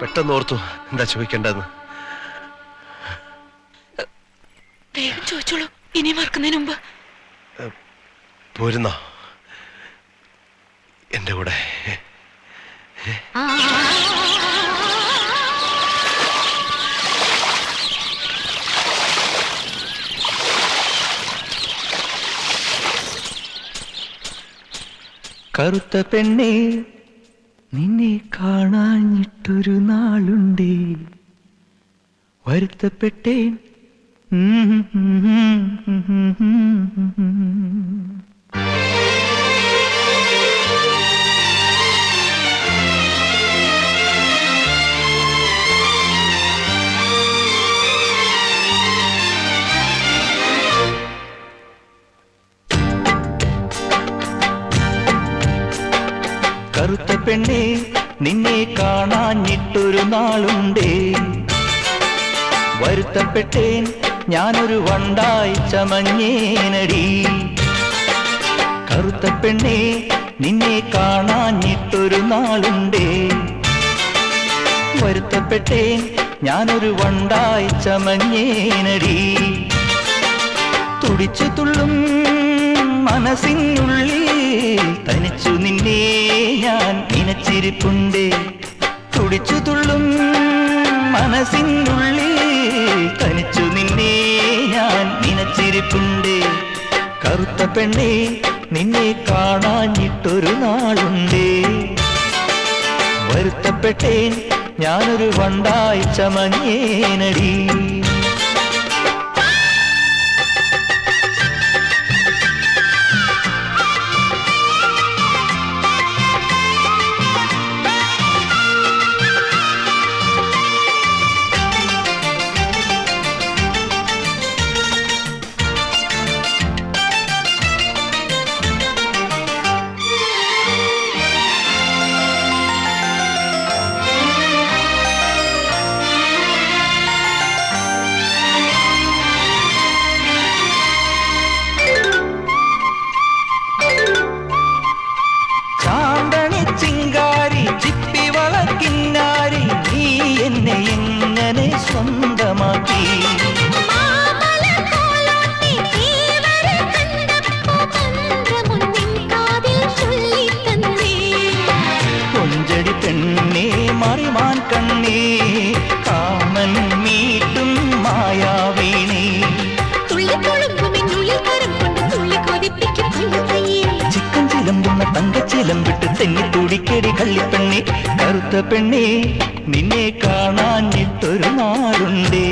പെട്ടെന്ന് ഓർത്തു എന്താ ചോദിക്കേണ്ടെന്ന്. വേഗം ചോദിച്ചോളൂ, ഇനി മറക്കുന്നതിന് മുമ്പ്. പോരുന്നോ എന്റെ കൂടെ? കറുത്ത പെണ്ണേ, നിന്നെ കാണാഞ്ഞിട്ടൊരു നാളുണ്ടേ, വരുത്തപ്പെട്ടേൻ. കറുത്ത പെണ്ണേ, നിന്നെ കാണാഞ്ഞിട്ടൊരു നാളുണ്ടേ, വരുത്തപ്പെട്ടേൻ. ഞാനൊരു വണ്ടായി ചമഞ്ഞേനടി. കറുത്ത പെണ്ണേ, നിന്നെ കാണാഞ്ഞിട്ടൊരു നാളുണ്ടേ, വരുത്തപ്പെട്ടേൻ. ഞാനൊരു വണ്ടായി ചമഞ്ഞേനടി. തുടിച്ചു തുള്ളും മനസ്സിനുള്ളിൽ തനിച്ചു നിന്നെ ഞാൻ നനച്ചിരിപ്പുണ്ടേ. തുടിച്ചു തുള്ളും മനസ്സിനുള്ളിൽ തനിച്ചു നിന്നെ ഞാൻ നനച്ചിരിപ്പുണ്ടേ. കറുത്ത പെണ്ണേ, നിന്നെ കാണാഞ്ഞിട്ടൊരു നാളുണ്ടേ, വരുത്തപ്പെട്ടേൻ. ഞാനൊരു വണ്ടായി ചമഞ്ഞേനടി. സ്വന്തമാക്കി കൊഞ്ചടി പെണ്ണേ, മറിമാൻ കണ്ണേ, കാമൻ മീട്ടും മായാവീണേ. ചിക്കൻ ചിലമ്പുന്ന തങ്കച്ചിലമ്പിട്ട് തെന്നി തുടിക്കടി കള്ളിപ്പെണ്ണേ. കറുത്ത പെണ്ണേ, നിന്നെ കാണാഞ്ഞിട്ടൊരു നാളുണ്ടേ,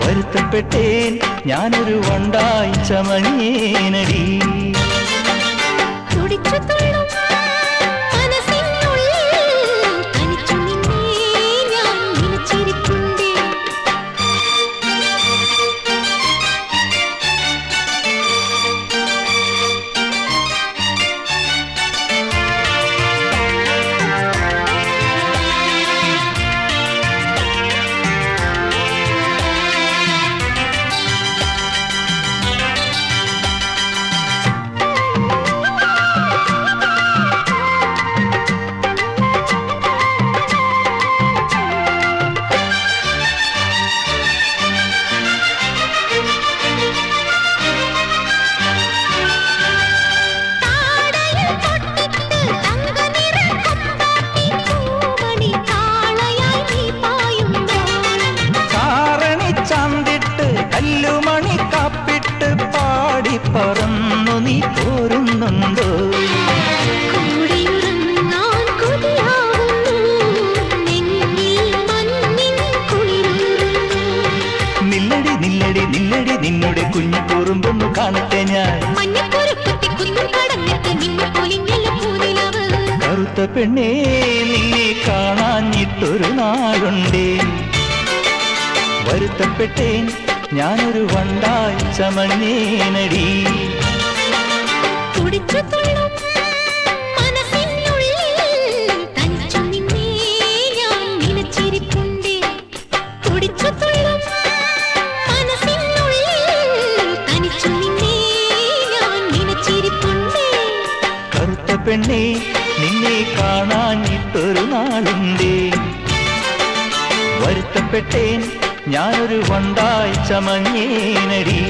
വരുത്തപ്പെട്ടേൻ. ഞാനൊരു വണ്ടായി ചമഞ്ഞേനടി. കല്ലുമണി കാപ്പിട്ട് പാടി പറന്നു നീ പോരുന്നുണ്ടോ? നില്ലടി നില്ലടി നില്ലടി നിന്നുടെ കുഞ്ഞു കൂറുമ്പൊന്നു കാണട്ടെ ഞാൻ. കറുത്ത പെണ്ണേ, നിന്നെ കാണാഞ്ഞിട്ടൊരു നാളുണ്ടേ, വരുത്തപ്പെട്ടേൻ. ഞാനൊരു വണ്ടായി ചമഞ്ഞേനടി. കറുത്ത പെണ്ണേ, നിന്നെ കാണാഞ്ഞിട്ടൊരു നാളുണ്ടേ. വരുത്തപ്പെട്ടേൻ ഞാനൊരു വണ്ടായി ചമഞ്ഞേനടി.